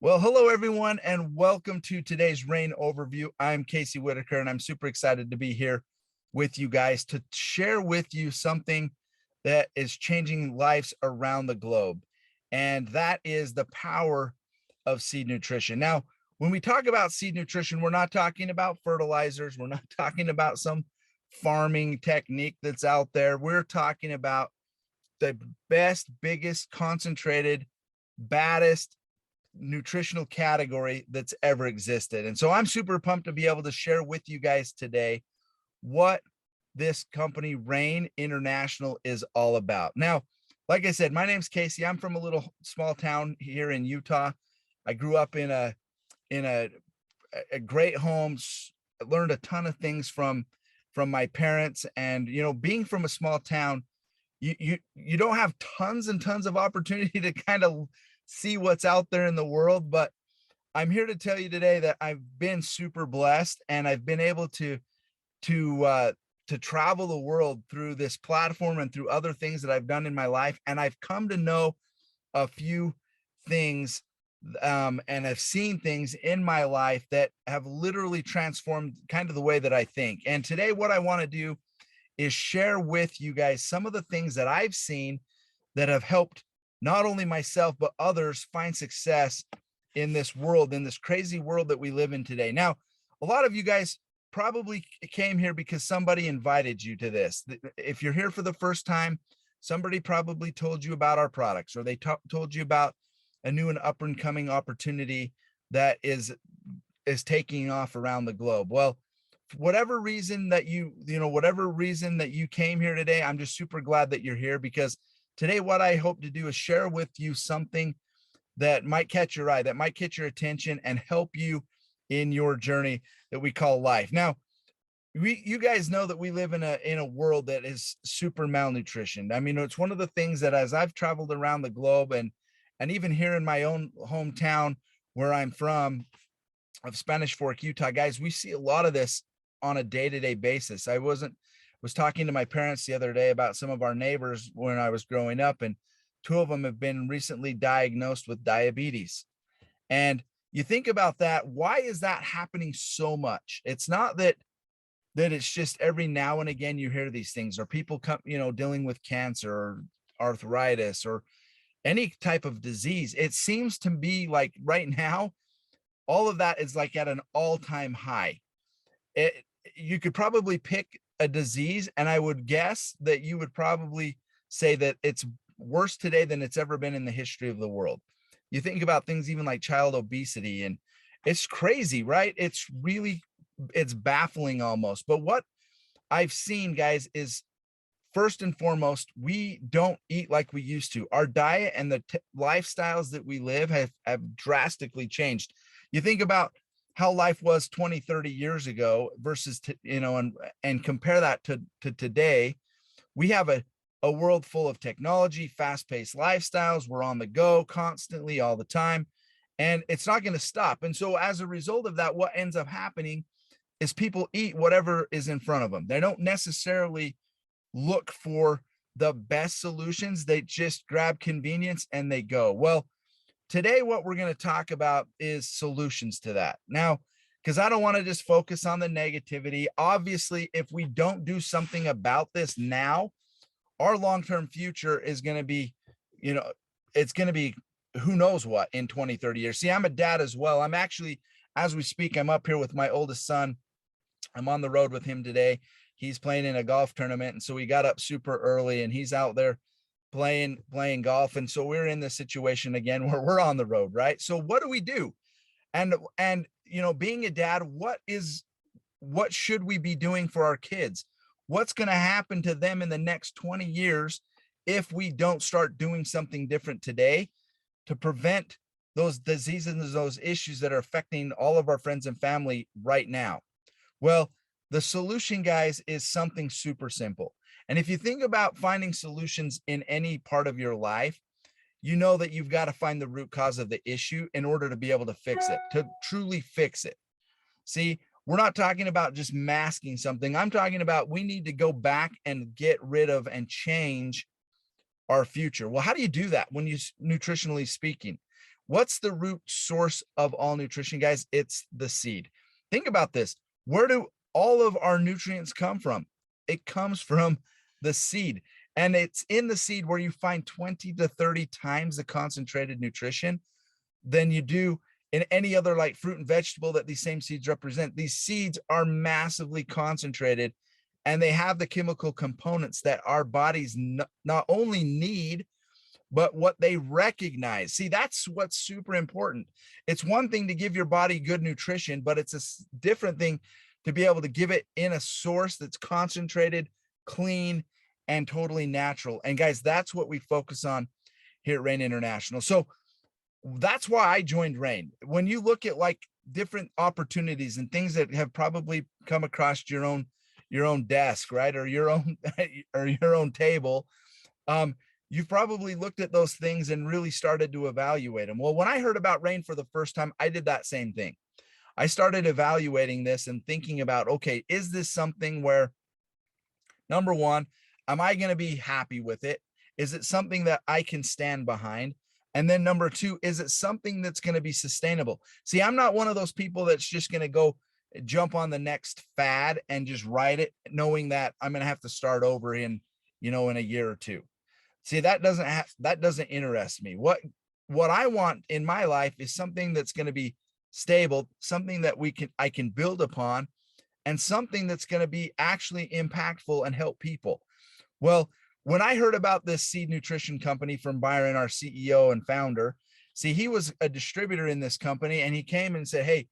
Well, hello everyone, and welcome to today's rain overview. I'm Casey Whitaker, and I'm super excited to be here with you guys to share with you something that is changing lives around the globe. And that is the power of seed nutrition. Now, when we talk about seed nutrition, we're not talking about fertilizers. We're not talking about some farming technique that's out there. We're talking about the best, biggest, concentrated, baddest nutritional category that's ever existed. And so I'm super pumped to be able to share with you guys today what this company Rain International is all about. Now, like I said, my name's Casey. I'm from a little small town here in Utah. I grew up in a great home, learned a ton of things from my parents, and being from a small town, you don't have tons and tons of opportunity to kind of see what's out there in the world, but I'm here to tell you today that I've been super blessed, and I've been able to travel the world through this platform and through other things that I've done in my life. And I've come to know a few things, and I've seen things in my life that have literally transformed kind of the way that I think. And today, what I want to do is share with you guys some of the things that I've seen that have helped not only myself, but others find success in this world, in this crazy world that we live in today. Now, a lot of you guys probably came here because somebody invited you to this. If you're here for the first time, somebody probably told you about our products, or they told you about a new and up and coming opportunity that is taking off around the globe. Well, whatever reason that whatever reason that you came here today, I'm just super glad that you're here, because today, what I hope to do is share with you something that might catch your eye, that might catch your attention and help you in your journey that we call life. Now, you guys know that we live in a world that is super malnutrition. I mean, it's one of the things that, as I've traveled around the globe, and even here in my own hometown where I'm from, of Spanish Fork, Utah, guys, we see a lot of this on a day-to-day basis. I was talking to my parents the other day about some of our neighbors when I was growing up, and two of them have been recently diagnosed with diabetes. And you think about that, why is that happening so much? It's not that it's just every now and again you hear these things, or people come, dealing with cancer or arthritis or any type of disease. It seems to be like right now, all of that is like at an all-time high. You could probably pick a disease, and I would guess that you would probably say that it's worse today than it's ever been in the history of the world. You think about things even like child obesity, and it's crazy, right? It's baffling almost. But what I've seen, guys, is first and foremost, we don't eat like we used to. Our diet and the lifestyles that we live have drastically changed. You think about how life was 20, 30 years ago versus, and compare that to today. We have a world full of technology, fast-paced lifestyles. We're on the go constantly, all the time, and it's not going to stop. And so as a result of that, what ends up happening is people eat whatever is in front of them. They don't necessarily look for the best solutions. They just grab convenience and they go. Well, today, what we're going to talk about is solutions to that. Now, because I don't want to just focus on the negativity. Obviously, if we don't do something about this now, our long-term future is going to be, it's going to be who knows what in 20, 30 years. See, I'm a dad as well. I'm actually, as we speak, I'm up here with my oldest son. I'm on the road with him today. He's playing in a golf tournament. And so we got up super early, and he's out there playing golf. And so we're in this situation again where we're on the road, right? So what do we do? And being a dad, what should we be doing for our kids? What's going to happen to them in the next 20 years if we don't start doing something different today to prevent those diseases and those issues that are affecting all of our friends and family right now? Well, the solution, guys, is something super simple. And if you think about finding solutions in any part of your life, you know that you've got to find the root cause of the issue in order to be able to fix it, to truly fix it. See, we're not talking about just masking something. I'm talking about we need to go back and get rid of and change our future. Well, how do you do that when you nutritionally speaking? What's the root source of all nutrition, guys? It's the seed. Think about this. Where do all of our nutrients come from? It comes from the seed. And it's in the seed where you find 20 to 30 times the concentrated nutrition than you do in any other like fruit and vegetable that these same seeds represent. These seeds are massively concentrated, and they have the chemical components that our bodies not only need, but what they recognize. See, that's what's super important. It's one thing to give your body good nutrition, but it's a different thing to be able to give it in a source that's concentrated, clean, and totally natural. And guys, that's what we focus on here at Rain International. So that's why I joined Rain. When you look at like different opportunities and things that have probably come across your own desk, right, or your own or your own table, you've probably looked at those things and really started to evaluate them. Well, when I heard about Rain for the first time, I did that same thing. I started evaluating this and thinking about, okay, is this something where, number one, am I going to be happy with it? Is it something that I can stand behind? And then number two, is it something that's going to be sustainable? See, I'm not one of those people that's just going to go jump on the next fad and just ride it, knowing that I'm going to have to start over in a year or two. See, that doesn't interest me. What I want in my life is something that's going to be stable, something that I can build upon, and something that's going to be actually impactful and help people. Well, when I heard about this seed nutrition company from Byron, our CEO and founder, see, he was a distributor in this company, and he came and said, hey,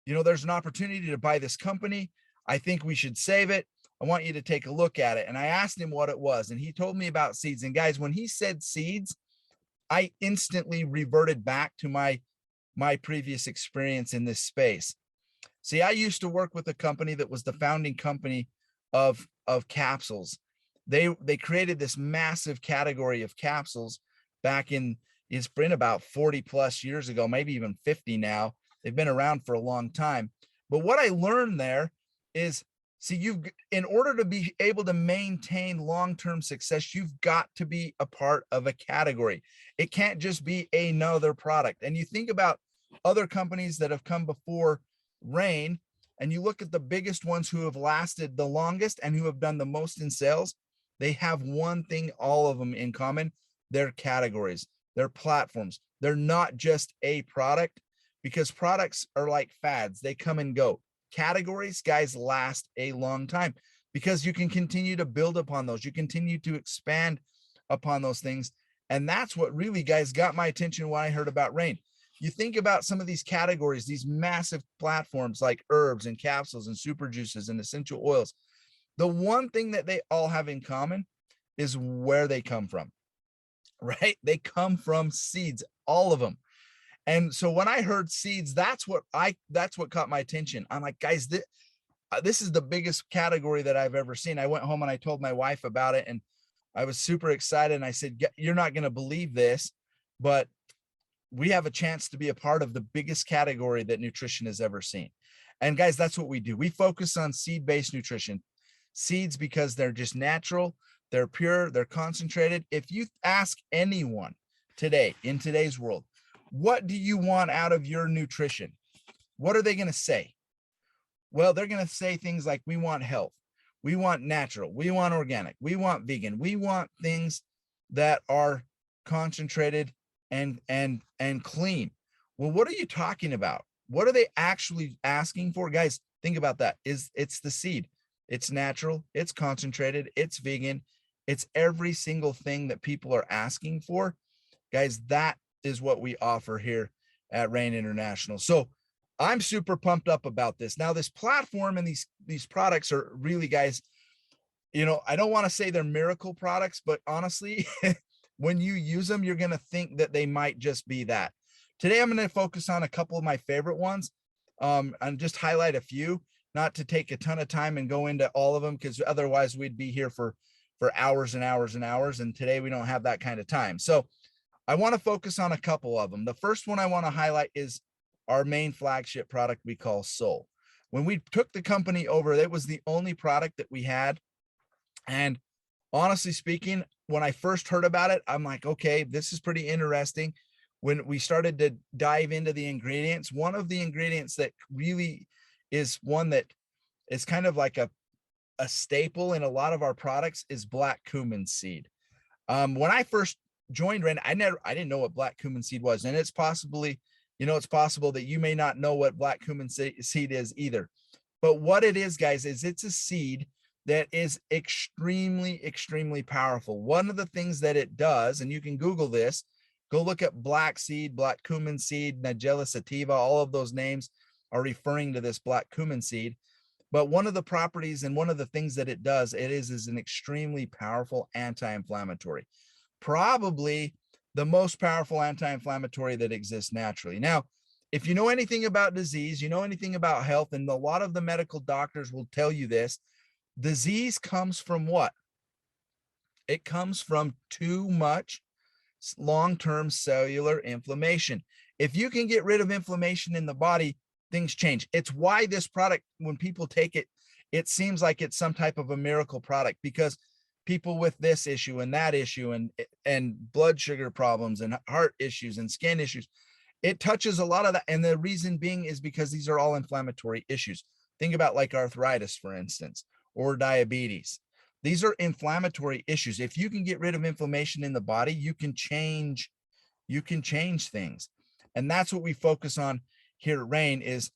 there's an opportunity to buy this company. I think we should save it. I want you to take a look at it. And I asked him what it was, and he told me about seeds. And guys, when he said seeds, I instantly reverted back to my previous experience in this space. See, I used to work with a company that was the founding company of capsules. They created this massive category of capsules back it's been about 40 plus years ago, maybe even 50 now. They've been around for a long time. But what I learned there is, see, in order to be able to maintain long-term success, you've got to be a part of a category. It can't just be another product. And you think about other companies that have come before Rain, and you look at the biggest ones who have lasted the longest and who have done the most in sales, they have one thing, all of them in common: their categories, their platforms. They're not just a product, because products are like fads. They come and go. Categories, guys, last a long time because you can continue to build upon those. You continue to expand upon those things. And that's what really, guys, got my attention when I heard about Rain. You think about some of these categories, these massive platforms like herbs and capsules and super juices and essential oils. The one thing that they all have in common is where they come from, right? They come from seeds, all of them. And so when I heard seeds, that's what caught my attention. I'm like, guys, this is the biggest category that I've ever seen. I went home and I told my wife about it, and I was super excited. And I said, you're not going to believe this, but we have a chance to be a part of the biggest category that nutrition has ever seen. And guys, that's what we do. We focus on seed-based nutrition. Seeds, because they're just natural, they're pure, they're concentrated. If you ask anyone today, in today's world, what do you want out of your nutrition? What are they going to say? Well, they're going to say things like, we want health, we want natural, we want organic, we want vegan, we want things that are concentrated and clean. Well, what are you talking about? What are they actually asking for? Guys, think about that. It's the seed. It's natural, it's concentrated, it's vegan, it's every single thing that people are asking for. Guys, that is what we offer here at Rain International. So I'm super pumped up about this. Now, this platform and these products are really, guys, I don't want to say they're miracle products, but honestly, when you use them, you're going to think that they might just be that. Today, I'm going to focus on a couple of my favorite ones, and just highlight a few, not to take a ton of time and go into all of them, because otherwise we'd be here for hours and hours and hours. And today we don't have that kind of time. So I want to focus on a couple of them. The first one I want to highlight is our main flagship product we call Soul. When we took the company over, that was the only product that we had. And honestly speaking, when I first heard about it, I'm like, okay, this is pretty interesting. when we started to dive into the ingredients, one of the ingredients that really is one that is kind of like a staple in a lot of our products is black cumin seed. When I first joined Ren, I didn't know what black cumin seed was. And it's possibly, it's possible that you may not know what black cumin seed is either. But what it is, guys, is it's a seed that is extremely, extremely powerful. One of the things that it does, and you can Google this, go look at black seed, black cumin seed, Nigella sativa, all of those names are referring to this black cumin seed. But one of the properties and one of the things that it does, is an extremely powerful anti-inflammatory, probably the most powerful anti-inflammatory that exists naturally. Now, if you know anything about disease, you know anything about health, and a lot of the medical doctors will tell you this, disease comes from what? It comes from too much long-term cellular inflammation. If you can get rid of inflammation in the body, things change. It's why this product, when people take it, it seems like it's some type of a miracle product, because people with this issue and that issue and blood sugar problems and heart issues and skin issues, it touches a lot of that. And the reason being is because these are all inflammatory issues. Think about like arthritis, for instance, or diabetes. These are inflammatory issues. If you can get rid of inflammation in the body, you can change things. And that's what we focus on here at Rain, is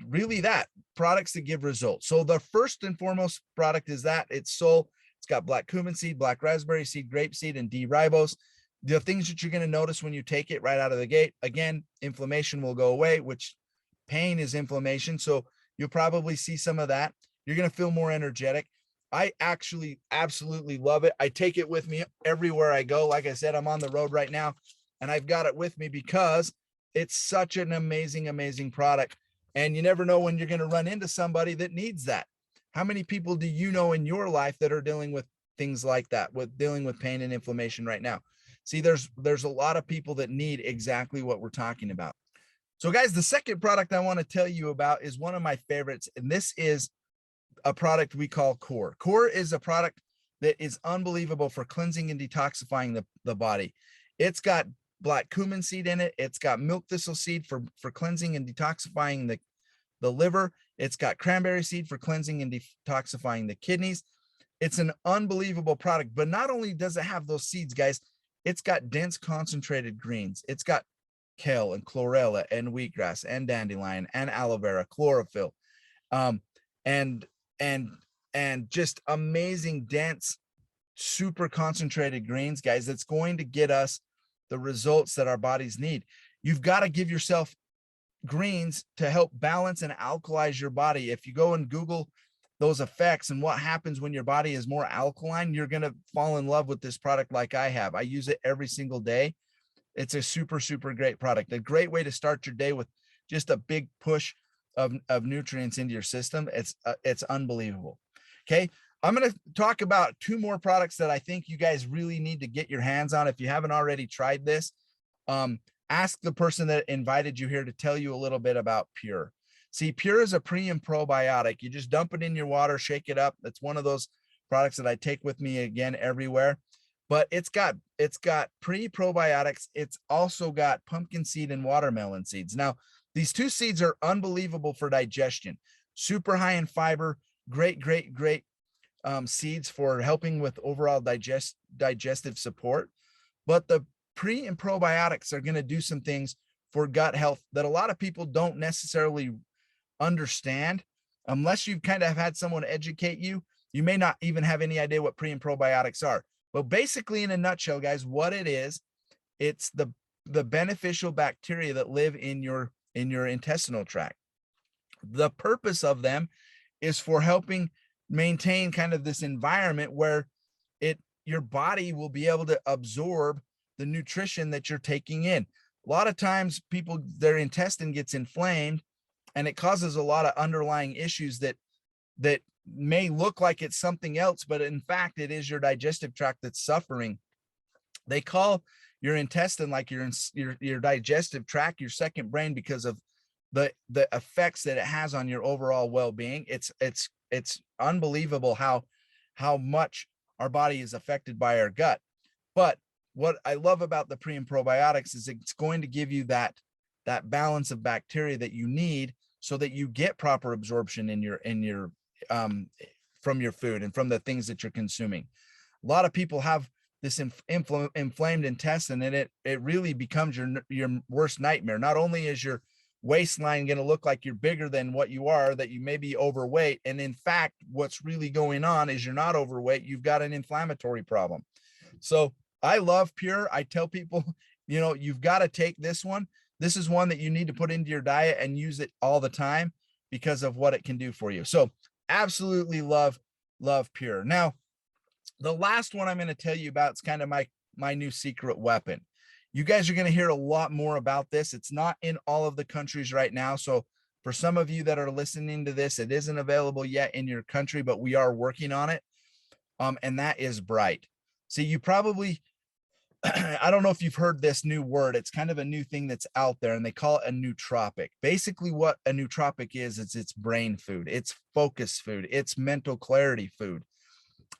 really that, products that give results. So the first and foremost product is that it's Soul. It's got black cumin seed, black raspberry seed, grape seed, and D-ribose. The things that you're going to notice when you take it right out of the gate, again, inflammation will go away, which pain is inflammation. So you'll probably see some of that. You're going to feel more energetic. I actually absolutely love it. I take it with me everywhere I go. Like I said, I'm on the road right now, and I've got it with me because it's such an amazing, amazing product. And you never know when you're going to run into somebody that needs that. How many people do you know in your life that are dealing with things like that, with dealing with pain and inflammation right now? See, there's a lot of people that need exactly what we're talking about. So guys, the second product I want to tell you about is one of my favorites. And this is a product we call Core. Core is a product that is unbelievable for cleansing and detoxifying the body. It's got black cumin seed in it. It's got milk thistle seed for cleansing and detoxifying the liver. It's got cranberry seed for cleansing and detoxifying the kidneys. It's an unbelievable product, but not only does it have those seeds, guys, it's got dense concentrated greens. It's got kale and chlorella and wheatgrass and dandelion and aloe vera, chlorophyll, and just amazing, dense, super concentrated greens, guys. That's going to get us the results that our bodies need. You've got to give yourself greens to help balance and alkalize your body. If you go and Google those effects and what happens when your body is more alkaline, you're going to fall in love with this product like I have. I use it every single day. It's a super, super great product. A great way to start your day with just a big push of nutrients into your system. It's unbelievable. Okay. I'm going to talk about two more products that I think you guys really need to get your hands on. If you haven't already tried this, ask the person that invited you here to tell you a little bit about Pure. See, Pure is a pre and probiotic. You just dump it in your water, shake it up. It's one of those products that I take with me again everywhere. But it's got pre-probiotics. It's also got pumpkin seed and watermelon seeds. Now, these two seeds are unbelievable for digestion. Super high in fiber. Great seeds for helping with overall digestive support. But the pre and probiotics are going to do some things for gut health that a lot of people don't necessarily understand. Unless you kind of have had someone educate you, you may not even have any idea what pre and probiotics are. But basically, in a nutshell, guys, what it is, it's the beneficial bacteria that live in your intestinal tract. The purpose of them is for helping maintain kind of this environment where your body will be able to absorb the nutrition that you're taking in. A lot of times people, their intestine gets inflamed, and it causes a lot of underlying issues that may look like it's something else, but in fact, it is your digestive tract that's suffering. They call your intestine, like your digestive tract, your second brain, because of the effects that it has on your overall well-being. It's unbelievable how much our body is affected by our gut. But what I love about the pre and probiotics is it's going to give you that balance of bacteria that you need so that you get proper absorption in your from your food and from the things that you're consuming. A lot of people have this inflamed intestine, and it really becomes your worst nightmare. Not only is your waistline going to look like you're bigger than what you are, that you may be overweight, and in fact what's really going on is you're not overweight, you've got an inflammatory problem. So I love Pure. I tell people, you've got to take this one. This is one that you need to put into your diet and use it all the time because of what it can do for you. So absolutely love Pure. Now, the last one I'm going to tell you about is kind of my new secret weapon. You guys are going to hear a lot more about this. It's not in all of the countries right now. So for some of you that are listening to this, it isn't available yet in your country, but we are working on it. And that is Bright. See, you probably, I don't know if you've heard this new word. It's kind of a new thing that's out there, and they call it a nootropic. Basically what a nootropic is it's brain food, it's focus food, it's mental clarity food.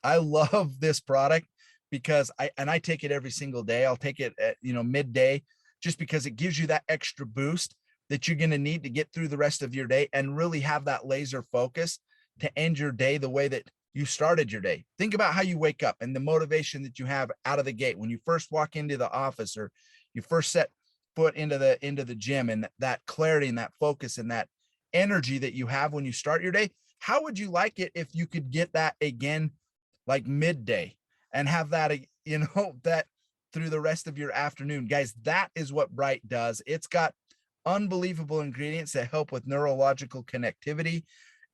I love this product because I take it every single day. I'll take it at, midday, just because it gives you that extra boost that you're going to need to get through the rest of your day and really have that laser focus to end your day the way that you started your day. Think about how you wake up and the motivation that you have out of the gate when you first walk into the office, or you first set foot into the gym, and that clarity and that focus and that energy that you have when you start your day. How would you like it if you could get that again, like midday, and have that, that through the rest of your afternoon? Guys, that is what Bright does. It's got unbelievable ingredients that help with neurological connectivity.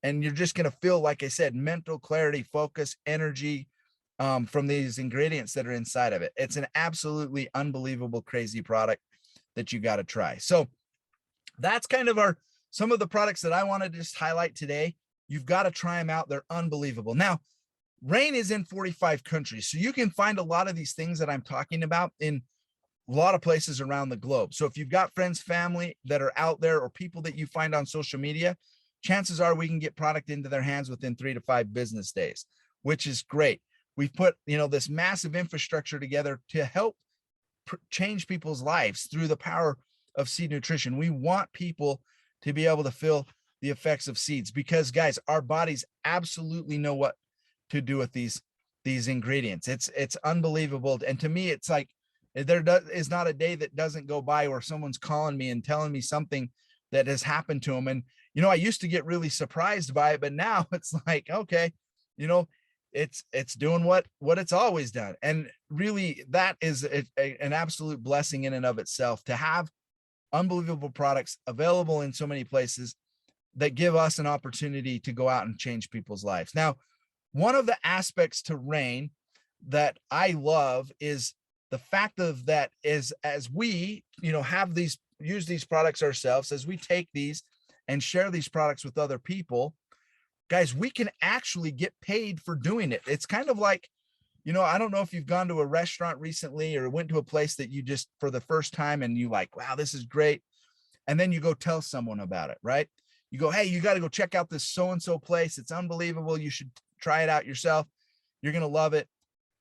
And you're just going to feel, like I said, mental clarity, focus, energy from these ingredients that are inside of it. It's an absolutely unbelievable, crazy product that you got to try. So that's kind of some of the products that I want to just highlight today. You've got to try them out. They're unbelievable. Now, Rain is in 45 countries. So you can find a lot of these things that I'm talking about in a lot of places around the globe. So if you've got friends, family that are out there, or people that you find on social media, chances are we can get product into their hands within 3 to 5 business days, which is great. We've put, this massive infrastructure together to help change people's lives through the power of seed nutrition. We want people to be able to feel the effects of seeds, because guys, our bodies absolutely know what to do with these ingredients. It's unbelievable. And to me, it's like, there is not a day that doesn't go by where someone's calling me and telling me something that has happened to them. And, I used to get really surprised by it, but now it's like, okay, it's doing what it's always done. And really, that is an absolute blessing in and of itself, to have unbelievable products available in so many places that give us an opportunity to go out and change people's lives. Now, one of the aspects to Rain that I love is the fact of that is, as we, use these products ourselves, as we take these and share these products with other people, guys, we can actually get paid for doing it. It's kind of like, I don't know if you've gone to a restaurant recently or went to a place that you just for the first time and you like, wow, this is great. And then you go tell someone about it, right? You go, hey, you got to go check out this so-and-so place. It's unbelievable. You should try it out yourself. You're going to love it.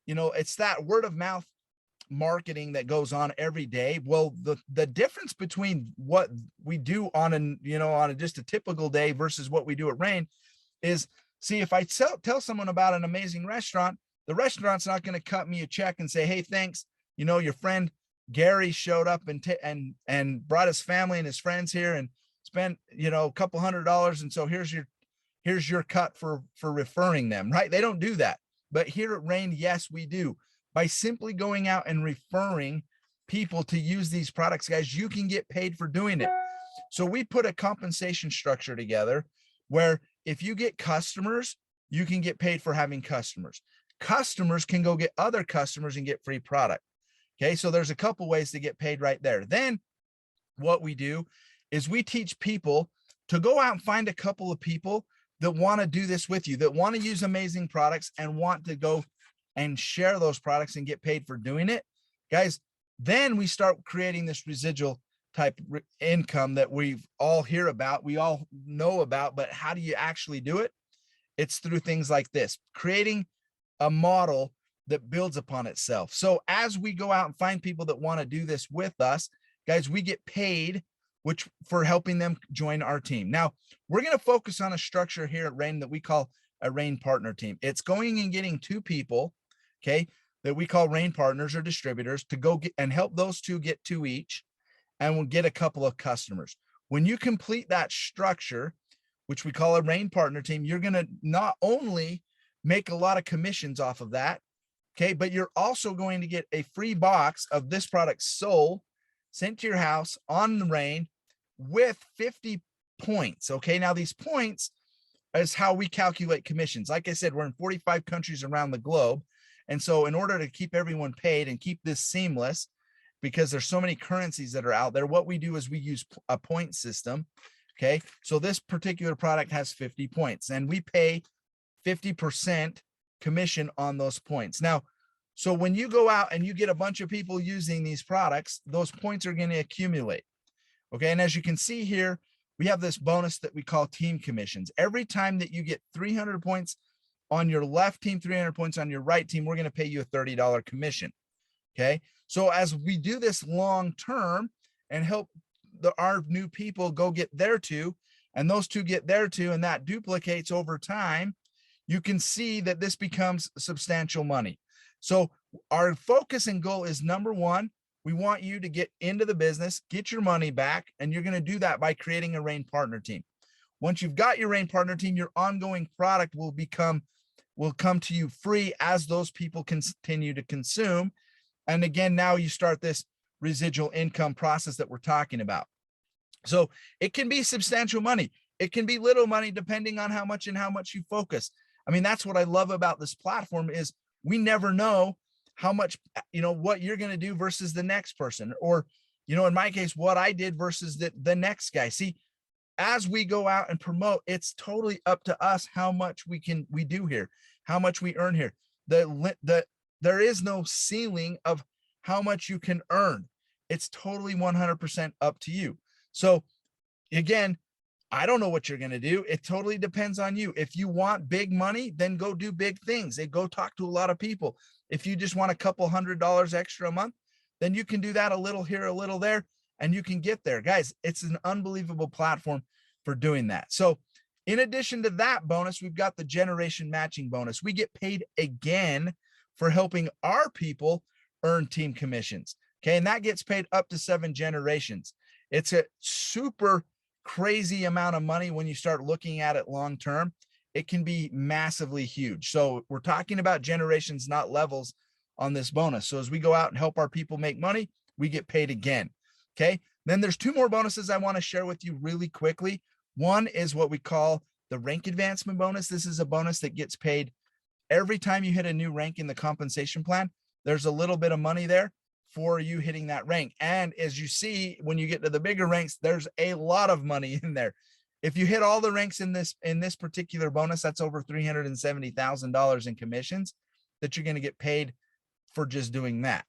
It's that word of mouth marketing that goes on every day. Well, the difference between what we do on just a typical day versus what we do at Rain is, see, if I tell someone about an amazing restaurant, the restaurant's not going to cut me a check and say, hey, thanks. Your friend Gary showed up and brought his family and his friends here and spent, a couple $100. And so here's your cut for referring them, right? They don't do that. But here at Rain, yes, we do. By simply going out and referring people to use these products, guys, you can get paid for doing it. So we put a compensation structure together where if you get customers, you can get paid for having customers. Customers can go get other customers and get free product. Okay, so there's a couple ways to get paid right there. Then what we do is we teach people to go out and find a couple of people that want to do this with you, that want to use amazing products and want to go and share those products and get paid for doing it. Guys, then we start creating this residual type income that we all hear about, we all know about, but how do you actually do it? It's through things like this, creating a model that builds upon itself. So as we go out and find people that want to do this with us, guys, we get paid, which for helping them join our team. Now, we're going to focus on a structure here at Rain that we call a Rain partner team. It's going and getting 2 people, okay, that we call Rain partners or distributors to go get and help those 2 get 2 each, and we'll get a couple of customers. When you complete that structure, which we call a Rain partner team, you're going to not only make a lot of commissions off of that, okay, but you're also going to get a free box of this product sold, sent to your house on the Rain with 50 points. Okay, now these points is how we calculate commissions. Like I said, we're in 45 countries around the globe. And so in order to keep everyone paid and keep this seamless, because there's so many currencies that are out there, what we do is we use a point system. Okay, so this particular product has 50 points and we pay 50% commission on those points. Now, so when you go out and you get a bunch of people using these products, those points are going to accumulate. Okay, and as you can see here, we have this bonus that we call team commissions. Every time that you get 300 points on your left team, 300 points on your right team, we're going to pay you a $30 commission. Okay, so as we do this long term and help our new people go get their 2, and those 2 get their 2, and that duplicates over time, you can see that this becomes substantial money. So our focus and goal is, number 1, we want you to get into the business, get your money back, and you're going to do that by creating a Rain partner team. Once you've got your Rain partner team, your ongoing product will come to you free as those people continue to consume. And again, now you start this residual income process that we're talking about. So it can be substantial money. It can be little money depending on how much you focus. I mean, that's what I love about this platform is we never know how much, what you're going to do versus the next person, or, in my case, what I did versus the next guy. See, as we go out and promote, it's totally up to us how much we do here, how much we earn here. There is no ceiling of how much you can earn. It's totally 100% up to you. So again, I don't know what you're going to do. It totally depends on you. If you want big money, then go do big things and go talk to a lot of people. If you just want a couple $100 extra a month, then you can do that a little here, a little there, and you can get there. Guys, it's an unbelievable platform for doing that. So in addition to that bonus, we've got the generation matching bonus. We get paid again for helping our people earn team commissions. Okay, and that gets paid up to 7 generations. It's a super crazy amount of money when you start looking at it long term. It can be massively huge. So we're talking about generations, not levels on this bonus. So as we go out and help our people make money, we get paid again. Okay, then there's 2 more bonuses I want to share with you really quickly. One is what we call the rank advancement bonus. This is a bonus that gets paid every time you hit a new rank in the compensation plan. There's a little bit of money there for you hitting that rank. And as you see, when you get to the bigger ranks, there's a lot of money in there. If you hit all the ranks in this particular bonus, that's over $370,000 in commissions that you're going to get paid for just doing that.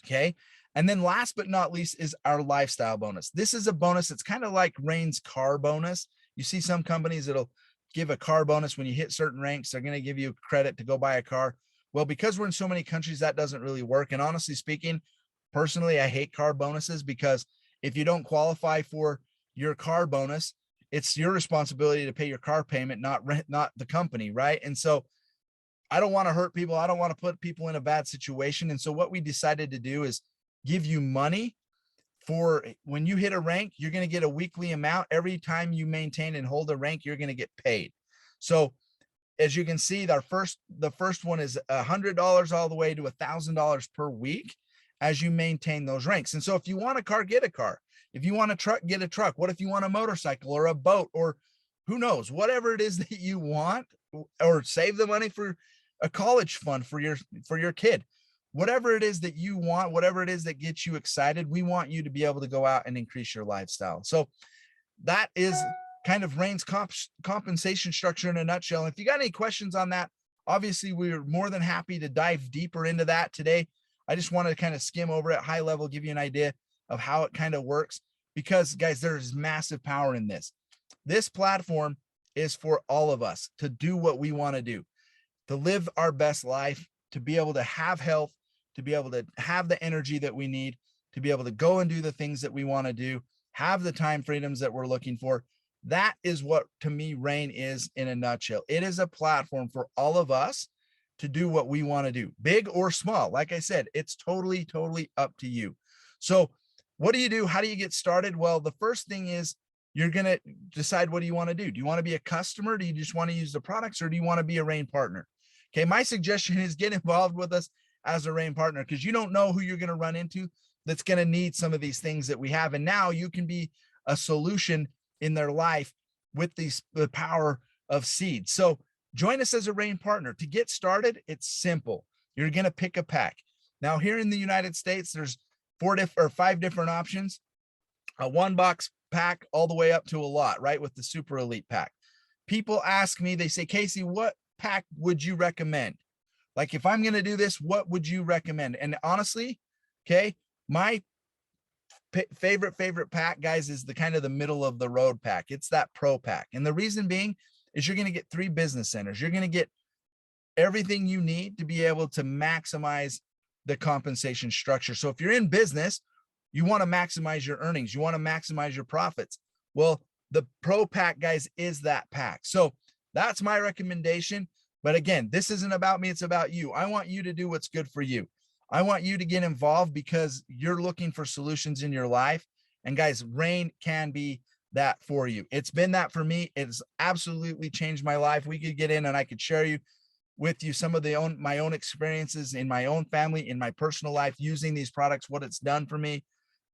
Okay. And then last but not least is our lifestyle bonus. This is a bonus that's kind of like Rain's car bonus. You see some companies that'll give a car bonus when you hit certain ranks. They're going to give you credit to go buy a car. Well, because we're in so many countries, that doesn't really work. And honestly speaking, personally, I hate car bonuses because if you don't qualify for your car bonus, it's your responsibility to pay your car payment, not the company, right? And so I don't want to hurt people. I don't want to put people in a bad situation. And so what we decided to do is give you money for when you hit a rank. You're going to get a weekly amount. Every time you maintain and hold a rank, you're going to get paid. So as you can see, the first one is $100 all the way to $1,000 per week as you maintain those ranks. And so if you want a car, get a car. If you want a truck, get a truck. What if you want a motorcycle or a boat, or who knows, whatever it is that you want, or save the money for a college fund for your kid, whatever it is that you want, whatever it is that gets you excited, we want you to be able to go out and increase your lifestyle. So that is kind of Rain's compensation structure in a nutshell. And if you got any questions on that, obviously we're more than happy to dive deeper into that today. I just want to kind of skim over it high level, give you an idea of how it kind of works, because guys, there's massive power in this. This platform is for all of us to do what we want to do, to live our best life, to be able to have health, to be able to have the energy that we need, to be able to go and do the things that we want to do, have the time freedoms that we're looking for. That is what, to me, Rain is in a nutshell. It is a platform for all of us to do what we want to do, big or small. Like I said, it's totally up to you. So what do you do? How do you get started? Well, the first thing is you're going to decide, what do you want to do? Do you want to be a customer? Do you just want to use the products, or do you want to be a Rain partner? Okay. My suggestion is get involved with us as a Rain partner, because you don't know who you're going to run into that's going to need some of these things that we have. And now you can be a solution in their life with the power of seed. So join us as a Rain partner. To get started, it's simple. You're going to pick a pack. Now, here in the United States, there's 5 different options, a 1-box pack all the way up to a lot, right? With the super elite pack. People ask me, they say, Casey, what pack would you recommend? Like, if I'm going to do this, what would you recommend? And honestly, okay, my favorite pack, guys, is the kind of the middle of the road pack. It's that pro pack. And the reason being is you're going to get 3 business centers. You're going to get everything you need to be able to maximize the compensation structure. So if you're in business, you want to maximize your earnings, you want to maximize your profits. Well, the pro pack, guys, is that pack. So that's my recommendation. But again, this isn't about me, it's about you. I want you to do what's good for you. I want you to get involved because you're looking for solutions in your life. And guys, Rain can be that for you. It's been that for me. It's absolutely changed my life. We could get in and I could share with you some of my own experiences in my own family, in my personal life, using these products, what it's done for me.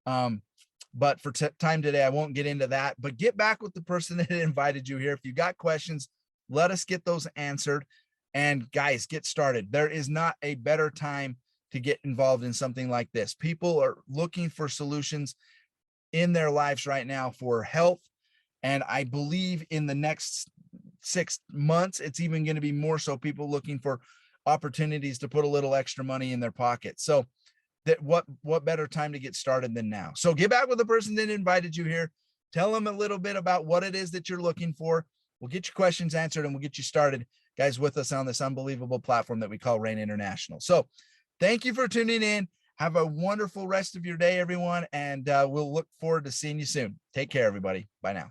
But for time today, I won't get into that, but get back with the person that invited you here. If you got questions, let us get those answered. And guys, get started. There is not a better time to get involved in something like this. People are looking for solutions in their lives right now for health. And I believe in the next 6 months, it's even going to be more so, people looking for opportunities to put a little extra money in their pocket. So that what better time to get started than now? So get back with the person that invited you here. Tell them a little bit about what it is that you're looking for. We'll get your questions answered and we'll get you started, guys, with us on this unbelievable platform that we call Rain International. So thank you for tuning in. Have a wonderful rest of your day, everyone. And we'll look forward to seeing you soon. Take care, everybody. Bye now.